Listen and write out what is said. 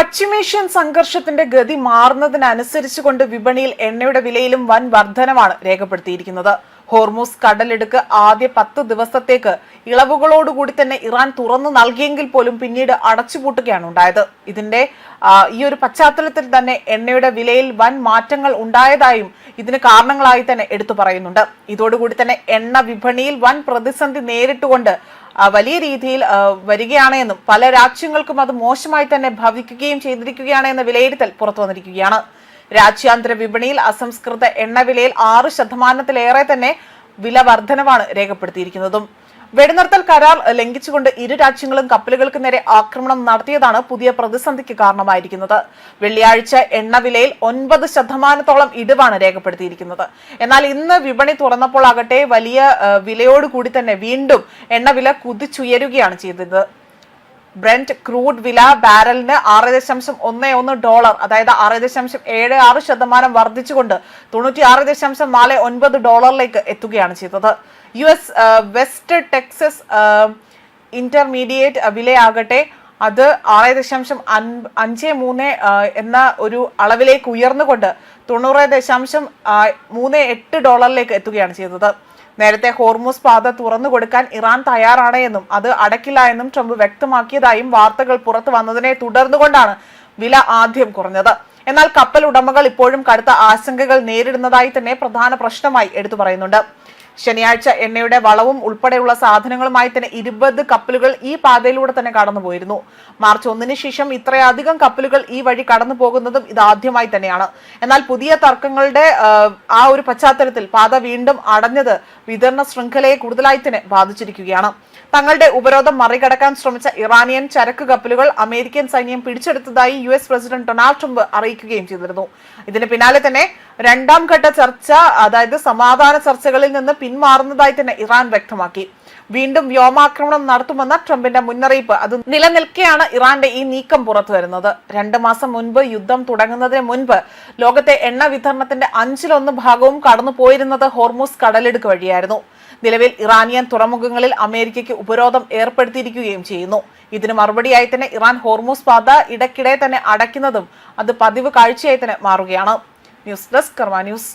പശ്ചിമേഷ്യൻ സംഘർഷത്തിന്റെ ഗതി മാറുന്നതിനനുസരിച്ചുകൊണ്ട് വിപണിയിൽ എണ്ണയുടെ വിലയിലും വൻ വർധനവാണ് രേഖപ്പെടുത്തിയിരിക്കുന്നത്. ഹോർമൂസ് കടലിടുക്ക് ആദ്യ 10 ദിവസത്തേക്ക് ഇളവുകളോടുകൂടി തന്നെ ഇറാൻ തുറന്നു നൽകിയെങ്കിൽ പോലും പിന്നീട് അടച്ചുപൂട്ടുകയാണ് ഉണ്ടായത്. ഇതിന്റെ ഈ ഒരു പശ്ചാത്തലത്തിൽ തന്നെ എണ്ണയുടെ വിലയിൽ വൻ മാറ്റങ്ങൾ ഉണ്ടായതായും ഇതിന് കാരണങ്ങളായി തന്നെ എടുത്തു പറയുന്നുണ്ട്. ഇതോടുകൂടി തന്നെ എണ്ണ വിപണിയിൽ വൻ പ്രതിസന്ധി നേരിട്ടുകൊണ്ട് വലിയ രീതിയിൽ വരികയാണ് എന്നും പല രാജ്യങ്ങൾക്കും അത് മോശമായി തന്നെ ഭവിക്കുകയും ചെയ്തിരിക്കുകയാണ് എന്ന വിലയിരുത്തൽ പുറത്തു വന്നിരിക്കുകയാണ്. രാജ്യാന്തര വിപണിയിൽ അസംസ്കൃത എണ്ണ വിലയിൽ 6% തന്നെ വില വർധനവാണ് രേഖപ്പെടുത്തിയിരിക്കുന്നതും. വെടിനിർത്തൽ കരാർ ലംഘിച്ചുകൊണ്ട് ഇരു രാജ്യങ്ങളും കപ്പലുകൾക്ക് നേരെ ആക്രമണം നടത്തിയതാണ് പുതിയ പ്രതിസന്ധിക്ക് കാരണമായിരിക്കുന്നത്. വെള്ളിയാഴ്ച എണ്ണ വിലയിൽ 9% ഇടിവാണ് രേഖപ്പെടുത്തിയിരിക്കുന്നത്. എന്നാൽ ഇന്ന് വിപണി തുറന്നപ്പോൾ ആകട്ടെ വലിയ വിലയോടുകൂടി തന്നെ വീണ്ടും എണ്ണ വില കുതിച്ചുയരുകയാണ് ചെയ്തത്. ബ്രെന്റ് ക്രൂഡ് വില ബാരലിന് $6.11, അതായത് 6.76% വർദ്ധിച്ചുകൊണ്ട് $96.49 എത്തുകയാണ് ചെയ്തത്. US വെസ്റ്റ് ടെക്സസ് ഇന്റർമീഡിയറ്റ് വിലയാകട്ടെ അത് 6.53 എന്ന ഒരു അളവിലേക്ക് ഉയർന്നുകൊണ്ട് $90.38 എത്തുകയാണ് ചെയ്തത്. നേരത്തെ ഹോർമൂസ് പാത തുറന്നു കൊടുക്കാൻ ഇറാൻ തയ്യാറാണ് എന്നും അത് അടക്കില്ല എന്നും ട്രംപ് വ്യക്തമാക്കിയതായും വാർത്തകൾ പുറത്തു വന്നതിനെ തുടർന്നുകൊണ്ടാണ് വില ആദ്യം കുറഞ്ഞത്. എന്നാൽ കപ്പൽ ഉടമകൾ ഇപ്പോഴും കടുത്ത ആശങ്കകൾ നേരിടുന്നതായി തന്നെ പ്രധാന പ്രശ്നമായി എടുത്തു പറയുന്നുണ്ട്. ശനിയാഴ്ച എണ്ണയുടെ വളവും ഉൾപ്പെടെയുള്ള സാധനങ്ങളുമായി തന്നെ 20 കപ്പലുകൾ ഈ പാതയിലൂടെ തന്നെ കടന്നുപോയിരുന്നു. മാർച്ച് 1 ശേഷം ഇത്രയധികം കപ്പലുകൾ ഈ വഴി കടന്നു പോകുന്നതും ഇതാദ്യമായി തന്നെയാണ്. എന്നാൽ പുതിയ തർക്കങ്ങളുടെ ആ ഒരു പശ്ചാത്തലത്തിൽ പാത വീണ്ടും അടഞ്ഞത് വിതരണ ശൃംഖലയെ കൂടുതലായി തന്നെ ബാധിച്ചിരിക്കുകയാണ്. തങ്ങളുടെ ഉപരോധം മറികടക്കാൻ ശ്രമിച്ച ഇറാനിയൻ ചരക്ക് കപ്പലുകൾ അമേരിക്കൻ സൈന്യം പിടിച്ചെടുത്തതായി US പ്രസിഡന്റ് ഡൊണാൾഡ് ട്രംപ് അറിയിക്കുകയും ചെയ്തിരുന്നു. ഇതിന് പിന്നാലെ തന്നെ രണ്ടാം ഘട്ട ചർച്ച, അതായത് സമാധാന ചർച്ചകളിൽ നിന്ന് പിന്മാറുന്നതായി തന്നെ ഇറാൻ വ്യക്തമാക്കി. വീണ്ടും വ്യോമാക്രമണം നടത്തുമെന്ന ട്രംപിന്റെ മുന്നറിയിപ്പ് അത് നിലനിൽക്കെയാണ് ഇറാന്റെ ഈ നീക്കം പുറത്തു വരുന്നത്. 2 മാസം മുൻപ് യുദ്ധം തുടങ്ങുന്നതിന് മുൻപ് ലോകത്തെ എണ്ണ വിതരണത്തിന്റെ 1/5 കടന്നു പോയിരുന്നത് ഹോർമൂസ് കടലിടുക്ക് വഴിയായിരുന്നു. നിലവിൽ ഇറാനിയൻ തുറമുഖങ്ങളിൽ അമേരിക്കയ്ക്ക് ഉപരോധം ഏർപ്പെടുത്തിയിരിക്കുകയും ചെയ്യുന്നു. ഇതിന് മറുപടിയായി തന്നെ ഇറാൻ ഹോർമൂസ് പാത ഇടയ്ക്കിടെ തന്നെ അടയ്ക്കുന്നതും അത് പതിവ് കാഴ്ചയായി തന്നെ മാറുകയാണ്. ന്യൂസ് ഡെസ്ക് കർമ്മ ന്യൂസ്.